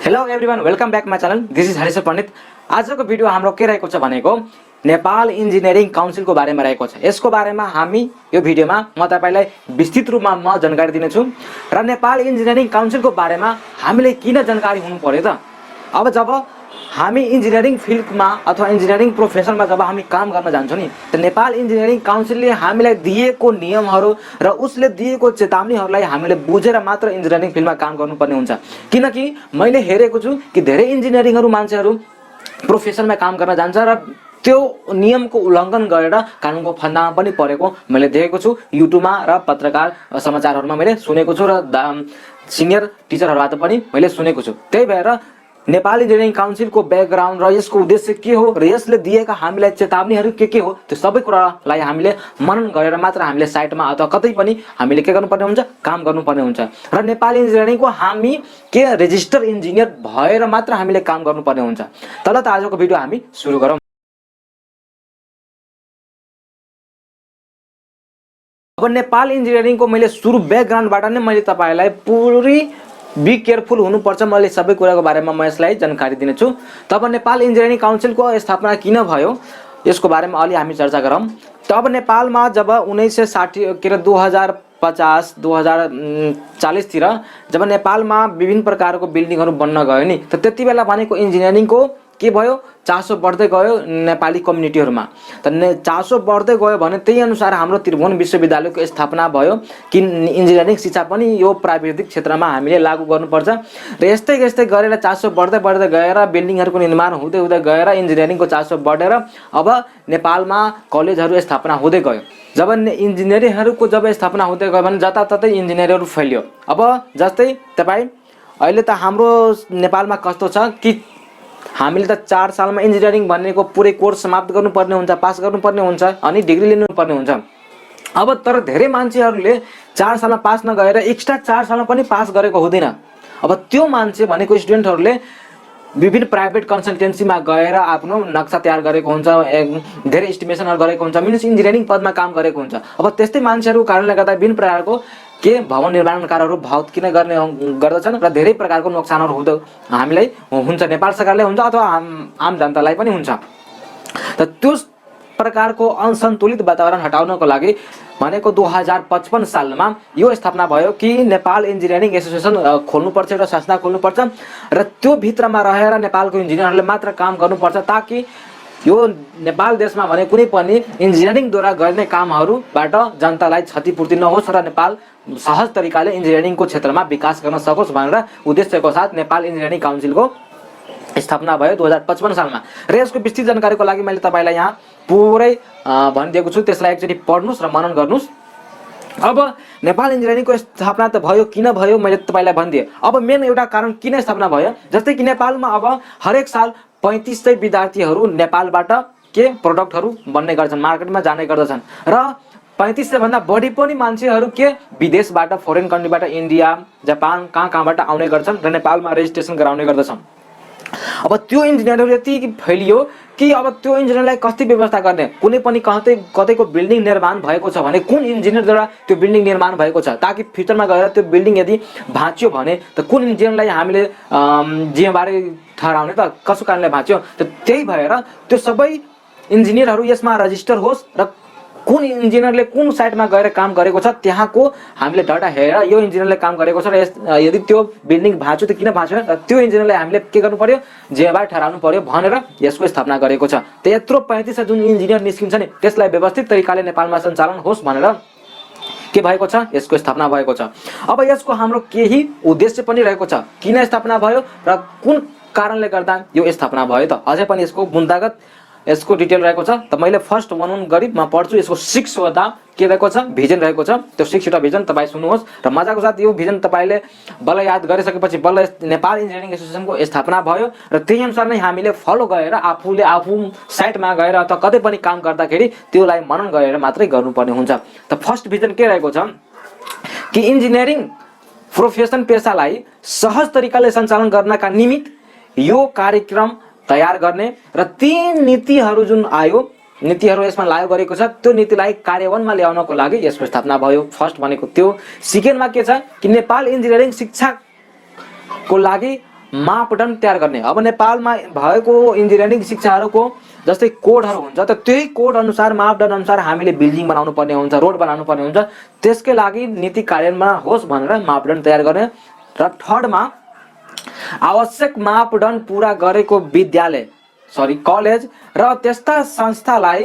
Hello everyone, welcome back my channel. This is Harish Pandit. आजको video हाम्रो के रहेको छ भनेको नेपाल इन्जिनियरिङ काउन्सिलको बारेमा रहेको छ। यसको बारेमा हामी यो भिडियोमा म तपाईलाई विस्तृत रूपमा म जानकारी दिनेछु र नेपाल इन्जिनियरिङ काउन्सिलको बारेमा हामीले किन जानकारी हुनु पर्यो त। अब जब हामी इन्जिनियरिङ फिल्डमा अथवा इन्जिनियरिङ प्रोफेसनमा जब हामी काम गर्न जान्छौँ नि, त नेपाल इन्जिनियरिङ काउन्सिलले हामीलाई दिएको नियमहरू र उसले दिएको चेतावनीहरूलाई हामीले बुझेर मात्र इन्जिनियरिङ फिल्डमा काम गर्नुपर्ने हुन्छ। किनकि मैले हेरेको छु कि धेरै इन्जिनियरिङहरू मान्छेहरू प्रोफेसनमा काम गर्न जान्छ र त्यो नियमको उल्लङ्घन गरेर कानुनको फन्दामा पनि परेको मैले देखेको छु। युट्युबमा र पत्रकार समाचारहरूमा मैले सुनेको छु र सिनियर टिचरहरूबाट पनि मैले सुनेको छु। त्यही भएर नेपाल इन्जिनियरिङ काउन्सिलको ब्याकग्राउन्ड र यसको उद्देश्य के हो र यसले दिएका हामीलाई चेतावनीहरू के हो, त्यो सबै कुरालाई हामीले मनन गरेर मात्र हामीले साइटमा अथवा कतै पनि हामीले के गर्नुपर्ने हुन्छ, काम गर्नुपर्ने हुन्छ। र नेपाल इन्जिनियरिङको हामी के रेजिस्टर इन्जिनियर भएर मात्र हामीले काम गर्नुपर्ने हुन्छ। तल त आजको भिडियो हामी सुरु गरौँ। अब नेपाल इन्जिनियरिङको मैले सुरु ब्याकग्राउन्डबाट नै मैले तपाईलाई पुरै बी केयरफुल हुनुपर्छ। मैले सबै कुराको बारेमा म यसलाई जानकारी दिनेछु। तब नेपाल इन्जिनियरिङ काउन्सिलको स्थापना किन भयो यसको बारेमा अलि हामी चर्चा गरौँ। तब नेपालमा जब 1960 के 2050 2040 तिर जब नेपालमा विभिन्न प्रकारको बिल्डिङहरू बन्न गयो नि, त त्यति बेला भनेको इन्जिनियरिङको के भयो, चासो बढ्दै गयो नेपाली कम्युनिटीहरुमा। त चासो बढ्दै गयो भने त्यही अनुसार हाम्रो त्रिभुवन विश्वविद्यालयको स्थापना भयो कि इन्जिनियरिङ शिक्षा पनि यो प्राविधिक क्षेत्रमा हामीले लागू गर्नुपर्छ। र यस्तै यस्तै गरेर चासो बढ्दै बढ्दै गएर बिल्डिङहरुको निर्माण हुँदै हुँदै गएर इन्जिनियरिङको चासो बढेर अब नेपालमा कलेजहरु स्थापना हुँदै गयो। जब इन्जिनियरिङहरुको जब स्थापना हुँदै गयो भने जताततै इन्जिनियरहरु फैलियो। अब जस्तै तपाई अहिले त हाम्रो नेपालमा कस्तो छ कि हामीले त 4 सालमा इन्जिनियरिङ भन्नेको पुरै कोर्स समाप्त गर्नुपर्ने हुन्छ, पास गर्नुपर्ने हुन्छ अनि डिग्री लिनुपर्ने हुन्छ। अब तर धेरै मान्छेहरूले 4 सालमा पास नगरेर एक्स्ट्रा 4 सालमा पनि पास गरेको हुँदैन। अब त्यो मान्छे भनेको स्टुडेन्टहरूले विभिन्न प्राइभेट कन्सल्टेन्सीमा गएर आफ्नो नक्सा तयार गरेको हुन्छ, धेरै एस्टिमेसनहरु गरेको हुन्छ, मिन्स इन्जिनियरिङ पदमा काम गरेको हुन्छ। अब त्यस्तै मान्छेहरु कारणले गर्दा विभिन्न प्रकारको के भवन निर्माणकारहरू भाउत किन गर्ने गर्दछन् र धेरै प्रकारको नोक्सानहरु हुँदै हामीलाई हुन्छ, नेपाल सरकारले हुन्छ अथवा आम जनतालाई पनि हुन्छ। त त्यो प्रकारको असन्तुलित वातावरण हटाउनको लागि भनेको 2055 सालमा यो स्थापना भयो कि नेपाल इन्जिनियरिङ एसोसिएसन खोल्नुपर्छ, एउटा संस्था खोल्नुपर्छ र त्यो भित्रमा रहेर नेपालको इन्जिनियरहरूले मात्र काम गर्नुपर्छ, ताकि यो नेपाल देशमा भने कुनै पनि इन्जिनियरिङद्वारा गर्ने कामहरुबाट जनतालाई क्षतिपूर्ति नहोस् र नेपाल सहज तरिकाले इन्जिनियरिङको क्षेत्रमा विकास गर्न सकोस् भनेर उद्देश्यको साथ नेपाल इन्जिनियरिङ काउन्सिलको स्थापना भयो 2055 सालमा। र यसको विस्तृत जानकारीको लागि मैले तपाईलाई यहाँ पुरै भनिदिएको छु, त्यसलाई एकचोटी पढ्नुस् र मनन गर्नुस्। अब नेपाल इन्जिनियरिङको स्थापना त भयो, किन भयो मैले तपाईलाई भनिदिए। अब मेन एउटा कारण किन स्थापना भयो, जस्तै कि नेपालमा अब हरेक साल 3500 विद्यार्थीहरू नेपालबाट के प्रोडक्टहरू बन्ने गर्छन्, मार्केटमा जाने गर्दछन् र 3500 भन्दा बढी पनि मान्छेहरू के विदेशबाट, फरेन कन्ट्रीबाट, इन्डिया, जापान कहाँबाट आउने गर्छन् र नेपालमा रेजिस्ट्रेसन गराउने गर्दछन्। अब त्यो इन्जिनियरहरू यति फैलियो कि अब त्यो इन्जिनियरलाई कति व्यवस्था गर्ने, कुनै पनि कतैको बिल्डिङ निर्माण भएको छ भने कुन इन्जिनियरद्वारा त्यो बिल्डिङ निर्माण भएको छ, ताकि फ्युचरमा गएर त्यो बिल्डिङ यदि भाँच्यो भने त कुन इन्जिनियरलाई हामीले जिम्मेवारी ठहराउने त, कसो कारणले भाँच्यो। त त्यही भएर त्यो सबै इन्जिनियरहरू यसमा रजिस्टर होस् र कुन इन्जिनियरले कुन साइटमा गएर काम गरेको छ त्यहाँको हामीले डाटा हेरेर यो इन्जिनियरले काम गरेको छ र यदि त्यो बिल्डिङ भाँच्यो त किन भाँच्यो र त्यो इन्जिनियरलाई हामीले के गर्नु पर्यो, जिम्मेवारी ठहराउनु पर्यो भनेर यसको स्थापना गरेको छ। त यत्रो 35 जुन इन्जिनियर निस्किन्छ नि त्यसलाई व्यवस्थित तरिकाले नेपालमा सञ्चालन होस् भनेर के भएको छ, यसको स्थापना भएको छ। अब यसको हाम्रो केही उद्देश्य पनि रहेको छ, किन स्थापना भयो र कुन कारणले गर्दा यो स्थापना भयो त, अझै पनि यसको बुन्दागत यसको डिटेल रहेको छ। त मैले फर्स्ट वन गरी म पढ्छु। यसको 6 वटा के रहेको छ, भिजन रहेको छ। त्यो 6 वटा भिजन तपाई सुन्नुहोस् र मजाको साथ यो भिजन तपाईले बल्ल याद गरिसकेपछि बल्ल नेपाल इन्जिनियरिङ एसोसिएसनको स्थापना भयो र त्यही अनुसार नै हामीले फलो गरेर आफू साइटमा गएर अथवा कतै पनि काम गर्दाखेरि त्योलाई मनन गरेर मात्रै गर्नुपर्ने हुन्छ। त फर्स्ट भिजन के रहेको छ कि इन्जिनियरिङ प्रोफेसन पेशालाई सहज तरिकाले सञ्चालन गर्नका निमित्त यो कार्यक्रम तयार गर्ने र ती नीतिहरू जुन आयो, नीतिहरू यसमा लागू गरेको छ, त्यो नीतिलाई कार्यान्वयनमा ल्याउनको लागि यसको स्थापना भयो। फर्स्ट भनेको त्यो। सेकेन्डमा के छ कि नेपाल इन्जिनियरिङ शिक्षाको लागि मापदण्ड तयार गर्ने। अब नेपालमा भएको इन्जिनियरिङ शिक्षाहरूको जस्तै कोडहरू हुन्छ, त त्यही कोड अनुसार मापदण्ड अनुसार हामीले बिल्डिङ बनाउनु पर्ने हुन्छ, रोड बनाउनु पर्ने हुन्छ। त्यसकै लागि नीति कार्यान्वयन होस् भनेर मापदण्ड तयार गर्ने। र थर्डमा आवश्यक मापदण्ड पूरा गरेको विद्यालय कलेज र त्यस्ता संस्थालाई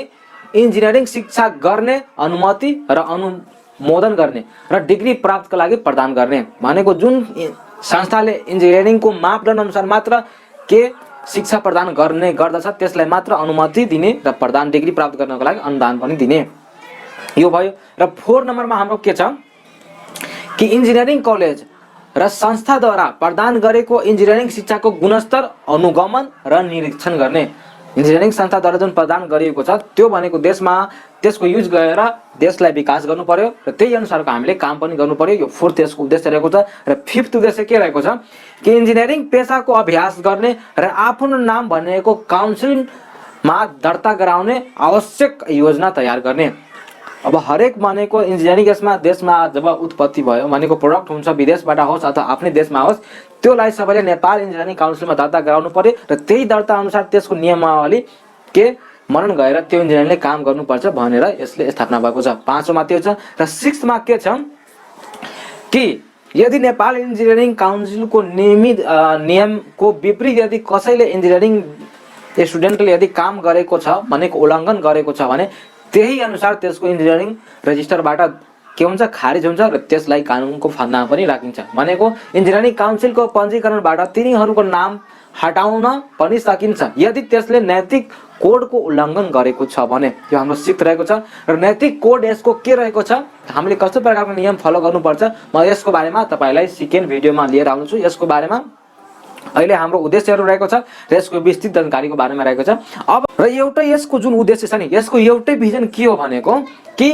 इन्जिनियरिङ शिक्षा गर्ने अनुमति र अनुमोदन गर्ने र डिग्री प्राप्तका लागि प्रदान गर्ने। भनेको जुन संस्थाले इन्जिनियरिङको मापदण्ड अनुसार मात्र के शिक्षा प्रदान गर्ने गर्दछ त्यसलाई मात्र अनुमति दिने र प्रदान डिग्री प्राप्त गर्नको लागि अनुदान पनि दिने। यो भयो। र 4 नम्बरमा हाम्रो के छ कि इन्जिनियरिङ कलेज र संस्थाद्वारा प्रदान गरेको इन्जिनियरिङ शिक्षाको गुणस्तर अनुगमन र निरीक्षण गर्ने। इन्जिनियरिङ संस्थाद्वारा जुन प्रदान गरिएको छ त्यो भनेको देशमा त्यसको युज गरेर देशलाई विकास गर्नु पर्यो र त्यही अनुसारको हामीले काम पनि गर्नु पर्यो। यो 4th त्यसको उद्देश्य रहेको छ। र 5th उद्देश्य के रहेको छ कि इन्जिनियरिङ पेसाको अभ्यास गर्ने र आफ्नो नाम भनेको काउन्सिलमा दर्ता गराउने आवश्यक योजना तयार गर्ने। अब हरेक भनेको इन्जिनियरिङ देशमा जब उत्पत्ति भयो भनेको प्रोडक्ट हुन्छ, विदेशबाट होस् अथवा आफ्नै देशमा होस्, त्योलाई सबैले नेपाल इन्जिनियरिङ काउन्सिलमा दर्ता गराउनु पर्यो र त्यही दर्ता अनुसार त्यसको नियमावली के मनन गएर त्यो इन्जिनियरले काम गर्नुपर्छ भनेर यसले स्थापना भएको छ। 5औंमा त्यो छ। र 6थमा के छ कि यदि नेपाल इन्जिनियरिङ काउन्सिलको नियमको विपरीत यदि कसैले इन्जिनियरिङ स्टुडेन्टले यदि काम गरेको छ भनेको उल्लङ्घन गरेको छ भने त्यही अनुसार त्यसको इन्जिनियरिङ रजिस्टरबाट के हुन्छ खारिज हुन्छ र त्यसलाई कानुनको फन्दामा पनि राखिन्छ। भनेको इन्जिनियरिङ काउन्सिलको पञ्जीकरणबाट तिनीहरूको नाम हटाउन पनि सकिन्छ यदि त्यसले नैतिक कोडको उल्लङ्घन गरेको छ भने। यो हाम्रो 6th रहेको छ। र नैतिक कोड यसको के रहेको छ, हामीले कस्तो प्रकारको नियम फलो गर्नुपर्छ, म यसको बारेमा तपाईलाई सेकेन्ड भिडियोमा लिएर आउँछु। यसको बारेमा अहिले हाम्रो उद्देश्यहरू रहेको छ र यसको विस्तृत जानकारीको बारेमा रहेको छ। अब र एउटा यसको जुन उद्देश्य छ नि, यसको एउटै भिजन के हो भनेको कि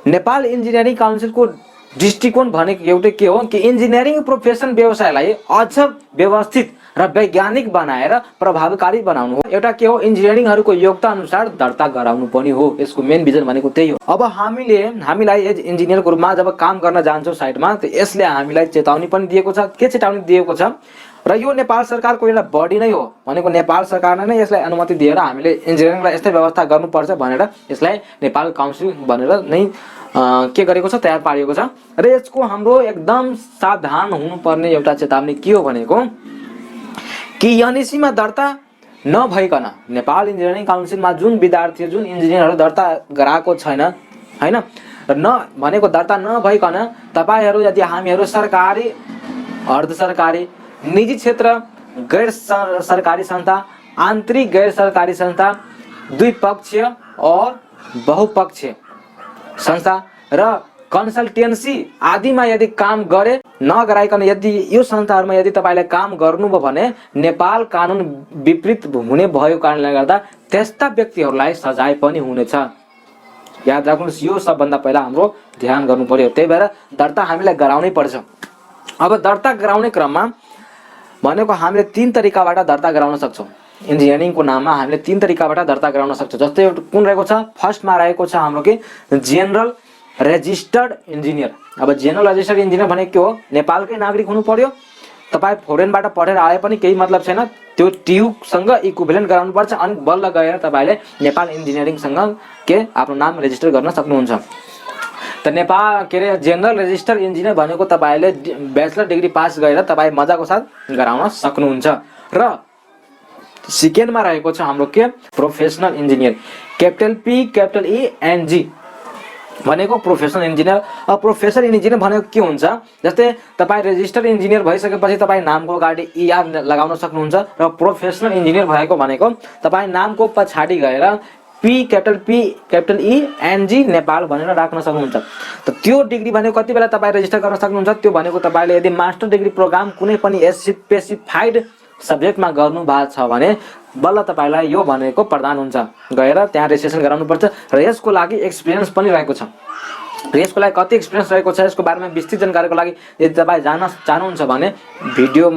नेपाल इन्जिनियरिङ काउन्सिलको दृष्टिकोण भनेको एउटै के हो कि इन्जिनियरिङ प्रोफेसन व्यवसायलाई अझ व्यवस्थित र वैज्ञानिक बनाएर प्रभावकारी बनाउनु हो। एउटा के हो इन्जिनियरिङहरूको योग्यता अनुसार दर्ता गराउनु पनि हो। यसको मेन भिजन भनेको त्यही हो। अब हामीलाई एज इन्जिनियरको रूपमा जब काम गर्न जान्छौँ साइटमा, त यसले हामीलाई चेतावनी पनि दिएको छ। के चेतावनी दिएको छ र यो नेपाल सरकारको एउटा बडी नै हो भनेको नेपाल सरकारले नै यसलाई अनुमति दिएर हामीले इन्जिनियरिङलाई यस्तै व्यवस्था गर्नुपर्छ भनेर यसलाई नेपाल काउन्सिल भनेर नै के गरेको छ, तयार पारिएको छ। र यसको हाम्रो एकदम सावधान हुनुपर्ने एउटा चेतावनी के हो भनेको कि NEC मा दर्ता नभइकन नेपाल इन्जिनियरिङ काउन्सिलमा जुन विद्यार्थी जुन इन्जिनियरहरू दर्ता गराएको छैन हैन र भनेको दर्ता नभइकन तपाईहरु यदि हामीहरु सरकारी अर्ध सरकारी निजी क्षेत्र गैर सरकारी संस्था आन्तरिक गैर सरकारी संस्था द्विपक्षीय और बहुपक्षीय संस्था र कन्सल्टेन्सी आदिमा यदि काम गरे नगराइकन यदि यो संस्थाहरुमा यदि तपाईले काम गर्नुभयो भने नेपाल कानुन विपरीत हुने भएको कारणले गर्दा त्यस्ता व्यक्तिहरुलाई सजाय पनि हुनेछ। याद राख्नुस्, यो सबभन्दा पहिला हाम्रो ध्यान गर्नु पर्यो। त्यही भएर दर्ता हामीलाई गराउनै पर्छ। अब दर्ता गराउने क्रममा भनेको हामीले 3 तरिकाबाट दर्ता गराउन सक्छौं। इन्जिनियरिङको नाममा हामीले 3 तरिकाबाट दर्ता गराउन सक्छौं। जस्तै कुन रहेको छ, फर्स्टमा रहेको छ हाम्रो के जेनरल रजिस्टर्ड इन्जिनियर। अब जेनरल रजिस्टर्ड इन्जिनियर भनेको के हो, नेपालकै नागरिक हुनु पर्यो। तपाई फोरेनबाट पढेर आए पनि केही मतलब छैन, त्यो ट्युब सँग इक्विभ्यालेन्ट गराउनु पर्छ अनि बल्ल गएर तपाईले नेपाल इन्जिनियरिङ सँग के आफ्नो नाम रेजिस्टर गर्न सक्नुहुन्छ। त नेपाल के रे जेनरल रजिस्टर इन्जिनियर भनेको तपाईले ब्याचलर डिग्री पास गरेर तपाई मजाको साथ गराउन सक्नुहुन्छ। र सेकेन्डमा रहेको छ हाम्रो के professional engineer, capital P capital E and G भनेको प्रोफेसनल इन्जिनियर। अब प्रोफेसनल इन्जिनियर भनेको के हुन्छ, जस्तै तपाई रजिस्टर इन्जिनियर भइसकेपछि तपाई नामको अगाडि ER लगाउन सक्नुहुन्छ र प्रोफेसनल इन्जिनियर भएको भनेको तपाई नामको पछाडी गएर P capital E and G Nepal भनेर राख्न सक्नुहुन्छ। त त्यो डिग्री भनेको कति बेला तपाई रेजिस्टर गर्न सक्नुहुन्छ, त्यो भनेको तपाईले यदि मास्टर डिग्री प्रोग्राम कुनै पनि स्पेसिफाइड सब्जेक्टमा गर्नु भएको छ भने बल्ल तपाईलाई यो भनेको प्रदान हुन्छ, गएर त्यहाँ रेजिस्ट्रेसन गराउनु पर्छ। र यसको लागि एक्सपिरियन्स पनि रहेको छ। र यसको लागि कति एक्सपिरियन्स रहेको छ यसको बारेमा विस्तृत जानकारीको लागि यदि तपाई जान्न चाहनुहुन्छ भने भिडियो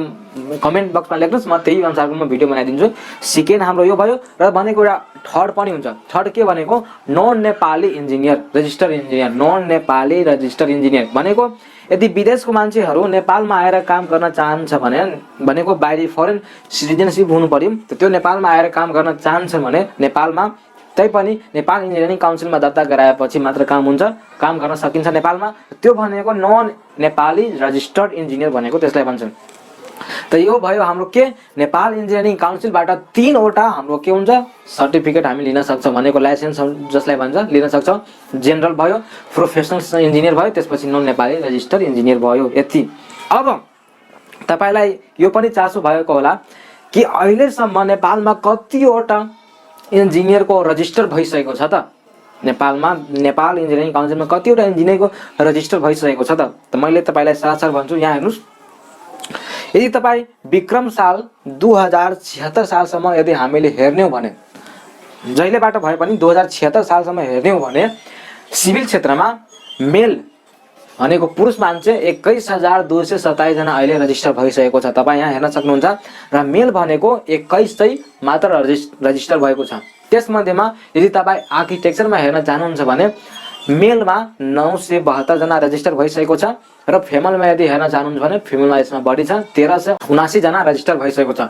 कमेन्ट बक्समा लेख्नुस्, म त्यही अनुसारको म भिडियो बनाइदिन्छु। सेकेन्ड हाम्रो यो भयो। र भनेको एउटा थर्ड पनि हुन्छ। थर्ड के भनेको non Nepali engineer register engineer, non Nepali register engineer भनेको यदि विदेशको मान्छेहरू नेपालमा आएर काम गर्न चाहन्छ भने भनेको बाहिरी फरेन सिटिजनसिप हुनु पर्यो। त्यो नेपालमा आएर काम गर्न चाहन्छ भने नेपालमा तैपनि नेपाल इन्जिनियरिङ काउन्सिलमा दर्ता गराएपछि मात्र काम हुन्छ, काम गर्न सकिन्छ नेपालमा। त्यो भनेको नन नेपाली रजिस्टर्ड इन्जिनियर भनेको त्यसलाई भन्छ। त यो भयो हाम्रो के नेपाल इन्जिनियरिङ काउन्सिलबाट 3 वटा हाम्रो के हुन्छ सर्टिफिकेट हामी लिन सक्छौँ भनेको लाइसेन्स जसलाई भन्छ लिन सक्छौँ। जेनरल भयो, प्रोफेसनल इन्जिनियर भयो, त्यसपछि नन नेपाली रजिस्टर्ड इन्जिनियर भयो। यति। अब तपाईलाई यो पनि चासो भएको होला कि अहिलेसम्म नेपालमा कतिवटा इन्जिनियरको रजिस्टर भइसकेको छ त? नेपालमा नेपाल इन्जिनियरिङ काउन्सिलमा कतिवटा इन्जिनियरको रजिस्टर भइसकेको छ त? मैले तपाईलाई सारासार भन्छु। यहाँ हेर्नुस्, यदि तपाईँ विक्रम साल 2076 सालसम्म यदि हामीले हेर्ने हो भने, जहिलेबाट भए पनि 2076 सालसम्म हेर्ने हो भने सिभिल क्षेत्रमा मेल भनेको पुरुष मान्छे 21,227 जना अहिले रजिस्टर भइसकेको छ। तपाईँ यहाँ हेर्न सक्नुहुन्छ। र मेल भनेको 2100 मात्र रजिस्टर भएको छ। त्यसमध्येमा यदि तपाईँ आर्किटेक्चरमा हेर्न चाहनुहुन्छ भने मेलमा 972 जना रजिस्टर भइसकेको छ र फिमेलमा यदि हेर्न चाहनुहुन्छ भने फिमेलमा यसमा बढी छ, 1379 जना रजिस्टर भइसकेको छ।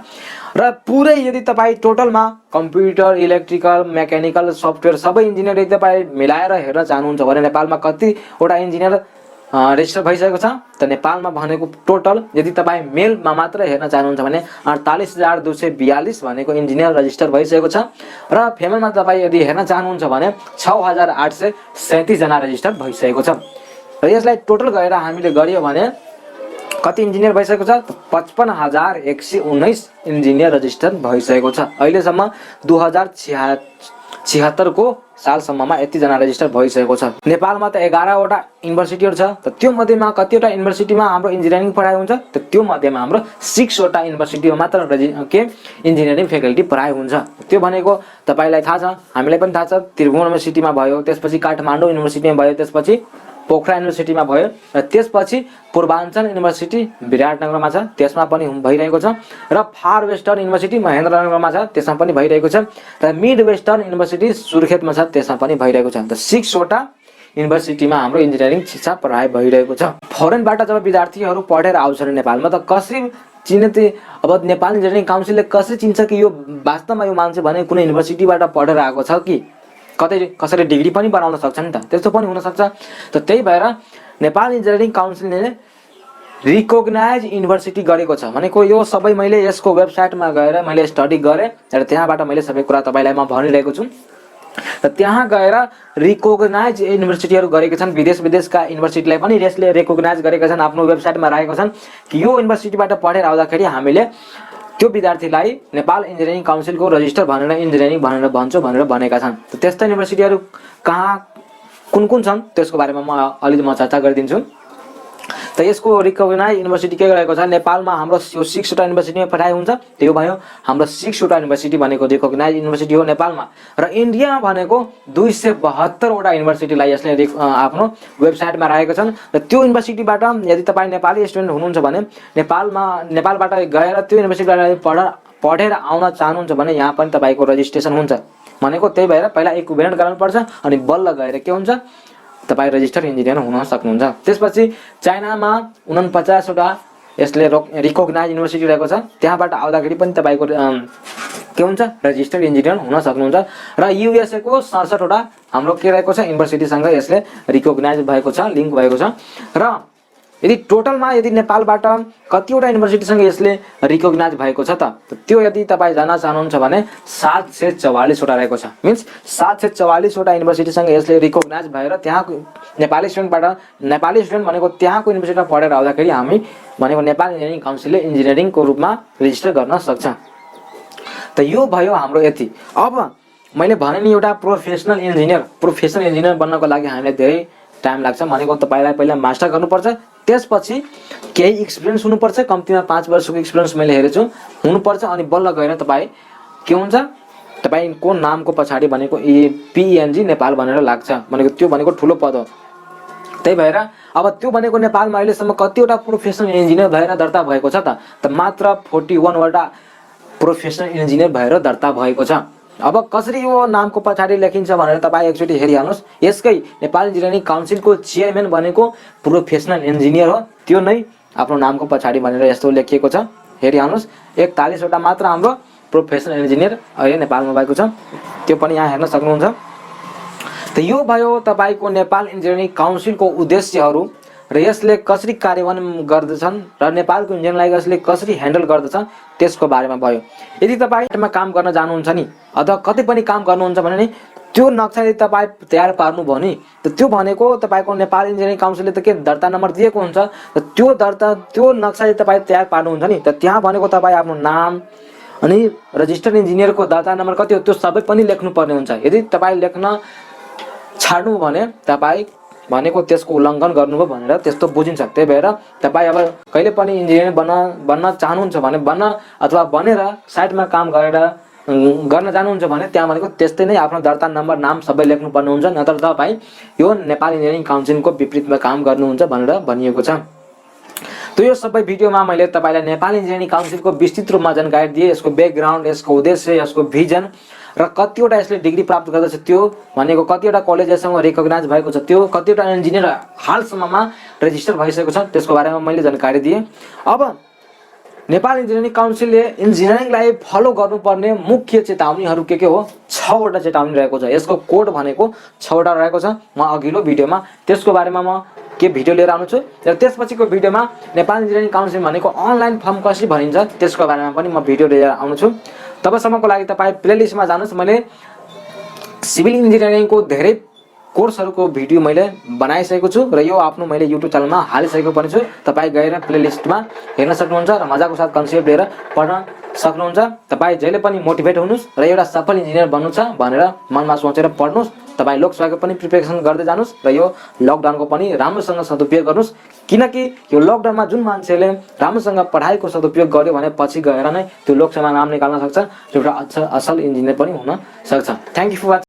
र पुरै यदि तपाईँ टोटलमा कम्प्युटर, इलेक्ट्रिकल, मेकानिकल, सफ्टवेयर सबै इन्जिनियर यदि तपाईँ मिलाएर हेर्न चाहनुहुन्छ भने नेपालमा कतिवटा इन्जिनियर रजिस्टर भइसकेको छ त? नेपालमा भनेको टोटल यदि तपाईँ मेलमा मात्र हेर्न चाहनुहुन्छ भने 48,242 भनेको इन्जिनियर रजिस्टर भइसकेको छ। र फिमेलमा तपाईँ यदि हेर्न चाहनुहुन्छ भने 6,837 जना रजिस्टर भइसकेको छ। र यसलाई टोटल गरेर हामीले गरियो भने कति इन्जिनियर भइसकेको छ? 55,119 इन्जिनियर रजिस्टर भइसकेको छ अहिलेसम्म। 2076 को सालसम्ममा यति जना रजिस्टर भइसकेको छ। नेपालमा त 11 वटा युनिभर्सिटीहरू छ। त त्यो मध्येमा कतिवटा युनिभर्सिटीमा हाम्रो इन्जिनियरिङ पढाइ हुन्छ? त त्यो मध्येमा हाम्रो 6 वटा युनिभर्सिटीमा मात्र इन्जिनियरिङ फ्याकल्टी पढाइ हुन्छ। त्यो भनेको तपाईलाई थाहा छ, हामीलाई पनि थाहा छ। त्रिभुवन युनिभर्सिटीमा भयो, त्यसपछि काठमाडौँ युनिभर्सिटीमा भयो, त्यसपछि पोखरा युनिभर्सिटीमा भयो, र त्यसपछि पूर्वाञ्चल युनिभर्सिटी विराटनगरमा छ, त्यसमा पनि भइरहेको छ। र फार वेस्टर्न युनिभर्सिटी महेन्द्रनगरमा छ, त्यसमा पनि भइरहेको छ। र मिड वेस्टर्न युनिभर्सिटी सुर्खेतमा छ, त्यसमा पनि भइरहेको छ। त 6 वटा युनिभर्सिटीमा हाम्रो इन्जिनियरिङ शिक्षा पढाइ भइरहेको छ। फरेनबाट जब विद्यार्थीहरू पढेर आउँछन् नेपालमा त कसरी चिन्ने? अब नेपाल इन्जिनियरिङ काउन्सिलले कसरी चिन्छ कि यो वास्तवमा यो मान्छे भने कुनै युनिभर्सिटीबाट पढेर आएको छ कि कतै कसैले डिग्री पनि बनाउन सक्छ नि त, त्यस्तो पनि हुनसक्छ। त त्यही भएर नेपाल इन्जिनियरिङ काउन्सिलले रिकग्नाइज युनिभर्सिटी गरेको छ भनेको यो सबै मैले यसको वेबसाइटमा गएर मैले स्टडी गरेँ र त्यहाँबाट मैले सबै कुरा तपाईँलाई म भनिरहेको छु। र त्यहाँ गएर रिकग्नाइज युनिभर्सिटीहरू गरेका छन्। विदेशका युनिभर्सिटीलाई पनि यसले रिकग्नाइज गरेका छन्, आफ्नो वेबसाइटमा राखेका छन् कि यो युनिभर्सिटीबाट पढेर आउँदाखेरि हामीले त्यो विद्यार्थीलाई नेपाल इन्जिनियरिङ काउन्सिलको रजिस्टर भनेर इन्जिनियरिङ भनेर भन्छौँ भनेर भनेका छन्। त त्यस्ता युनिभर्सिटीहरू कहाँ कुन छन् त्यसको बारेमा अलि म चर्चा गरिदिन्छु। त यसको रिकग्नाइज युनिभर्सिटी के गरेको छ? नेपालमा हाम्रो यो 6 वटा युनिभर्सिटीमा पढाइ हुन्छ। त्यो भयो हाम्रो 6 वटा युनिभर्सिटी भनेको रिकग्नाइज युनिभर्सिटी हो नेपालमा। र इन्डियामा भनेको 272 वटा युनिभर्सिटीलाई यसले आफ्नो वेबसाइटमा राखेका छन्। र त्यो युनिभर्सिटीबाट यदि तपाईँ नेपाली स्टुडेन्ट हुनुहुन्छ भने नेपालबाट गएर त्यो युनिभर्सिटीबाट पढेर आउन चाहनुहुन्छ भने यहाँ पनि तपाईँको रजिस्ट्रेसन हुन्छ भनेको। त्यही भएर पहिला इक्विभ्यालेन्ट गराउनुपर्छ अनि बल्ल गएर के हुन्छ तपाईँ रजिस्टर इन्जिनियर हुन सक्नुहुन्छ। त्यसपछि चाइनामा 49 वटा यसले रिकग्नाइज युनिभर्सिटी रहेको छ, त्यहाँबाट आउँदाखेरि पनि तपाईँको के हुन्छ रजिस्टर्ड इन्जिनियर हुन सक्नुहुन्छ। र युएसए को 67 वटा हाम्रो के रहेको छ युनिभर्सिटीसँग यसले रिकग्नाइज भएको छ, लिङ्क भएको छ। र यदि टोटलमा यदि नेपालबाट कतिवटा युनिभर्सिटीसँग यसले रिकग्नाइज भएको छ त त्यो यदि तपाईँ जान्न चाहनुहुन्छ भने 744 वटा रहेको छ। मिन्स 744 वटा युनिभर्सिटीसँग यसले रिकग्नाइज भएर त्यहाँको नेपाली स्टुडेन्ट भनेको त्यहाँको युनिभर्सिटीमा पढेर आउँदाखेरि हामी भनेको नेपाल इन्जिनियरिङ काउन्सिलले इन्जिनियरिङको रूपमा रेजिस्टर गर्न सक्छ। त यो भयो हाम्रो यति। अब मैले भने नि एउटा प्रोफेसनल इन्जिनियर बन्नको लागि हामीलाई धेरै टाइम लाग्छ भनेको तपाईँलाई पहिला मास्टर गर्नुपर्छ, त्यसपछि केही एक्सपिरियन्स हुनुपर्छ, कम्तीमा 5 वर्षको एक्सपिरियन्स मैले हेरेछु हुनुपर्छ अनि बल्ल गएर तपाईँ के हुन्छ तपाईँको नामको पछाडि भनेको PENG नेपाल भनेर लाग्छ भनेको त्यो भनेको ठुलो पद हो। त्यही भएर अब त्यो भनेको नेपालमा अहिलेसम्म कतिवटा प्रोफेसनल इन्जिनियर भएर दर्ता भएको छ त? मात्र 41 वटा प्रोफेसनल इन्जिनियर भएर दर्ता भएको छ। अब कसरी यो नामको पछाडि लेखिन्छ भनेर तपाईँ एकचोटि हेरिहाल्नुहोस्। यसकै नेपाल इन्जिनियरिङ काउन्सिलको चेयरम्यान भनेको प्रोफेसनल इन्जिनियर हो, त्यो नै आफ्नो नामको पछाडि भनेर यस्तो लेखिएको छ। हेरिहाल्नुहोस्, 41 वटा मात्र हाम्रो प्रोफेसनल इन्जिनियर अहिले नेपालमा भएको छ, त्यो पनि यहाँ हेर्न सक्नुहुन्छ। त यो भयो तपाईको नेपाल इन्जिनियरिङ काउन्सिलको उद्देश्यहरू र यसले कसरी कार्यान्वयन गर्दछन् र नेपालको इन्जिनियरलाई यसले कसरी ह्यान्डल गर्दछ त्यसको बारेमा भयो। यदि तपाईमा काम गर्न जानुहुन्छ नि अथवा कतै पनि काम गर्नुहुन्छ भने नि त्यो नक्सा यदि तपाईँ तयार पार्नु भयो नि त त्यो भनेको तपाईँको नेपाल इन्जिनियरिङ काउन्सिलले त के दर्ता नम्बर दिएको हुन्छ, र त्यो नक्सा यदि तपाईँ तयार पार्नुहुन्छ नि त त्यहाँ भनेको तपाईँ आफ्नो नाम अनि रजिस्टर्ड इन्जिनियरको दर्ता नम्बर कति हो त्यो सबै पनि लेख्नु पर्ने हुन्छ। यदि तपाईँ लेख्न छाड्नु भने तपाईँ भनेको त्यसको उल्लङ्घन गर्नुभयो भनेर त्यस्तो बुझिन्छ। त्यही भएर तपाईँ अब कहिले पनि इन्जिनियर बन्न चाहनुहुन्छ भने अथवा बनेर साइडमा काम गर्न जानुहुन्छ भने त्यहाँ भनेको त्यस्तै नै आफ्नो दर्ता नम्बर नाम सबै लेख्नुपर्ने हुन्छ, नत्र तपाईँ यो नेपाल इन्जिनियरिङ काउन्सिलको विपरीतमा काम गर्नुहुन्छ भनेर भनिएको छ। त यो सबै भिडियोमा मैले तपाईँलाई नेपाल इन्जिनियरिङ काउन्सिलको विस्तृत रूपमा जानकारी दिएँ, यसको ब्याकग्राउन्ड, यसको उद्देश्य, यसको भिजन र कतिवटा यसले डिग्री प्राप्त गर्दछ त्यो भनेको कतिवटा कलेजसँग रिकगनाइज भएको छ, त्यो कतिवटा इन्जिनियर हालसम्ममा रेजिस्टर भइसकेको छ त्यसको बारेमा मैले जानकारी दिएँ। अब नेपाल इन्जिनियरिङ काउन्सिलले इन्जिनियरिङलाई फलो गर्नुपर्ने मुख्य चेतावनीहरू के हो, 6 वटा चेतावनी रहेको छ। यसको कोड भनेको 6 वटा रहेको छ। म अघिल्लो भिडियोमा त्यसको बारेमा म के भिडियो लिएर आउनु छु र त्यसपछिको भिडियोमा नेपाल इन्जिनियरिङ काउन्सिल भनेको अनलाइन फर्म कसरी भरिन्छ त्यसको बारेमा पनि म भिडियो लिएर आउनु छु। तबसम्मको लागि तपाईँ प्लेलिस्टमा जानुहोस्, मैले सिभिल इन्जिनियरिङको धेरै कोर्सहरूको भिडियो मैले बनाइसकेको छु र यो आफ्नो मैले युट्युब च्यानलमा हालिसकेको पनि छु। तपाईँ गएर प्लेलिस्टमा हेर्न सक्नुहुन्छ र मजाको साथ कन्सेप्ट लिएर पढ्न सक्नुहुन्छ। तपाईँ जहिले पनि मोटिभेट हुनुहोस् र एउटा सफल इन्जिनियर बन्नु छ भनेर मनमा सोचेर पढ्नुहोस्। तपाईँ लोकसेवाको पनि प्रिपेरेसन गर्दै जानुहोस् र यो लकडाउनको पनि राम्रोसँग सदुपयोग गर्नुहोस्, किनकि यो लकडाउनमा जुन मान्छेले राम्रोसँग पढाइको सदुपयोग गर्यो भने पछि गएर नै त्यो लोकसेवामा नाम निकाल्न सक्छ, एउटा असल इन्जिनियर पनि हुन सक्छ। Thank you for watching.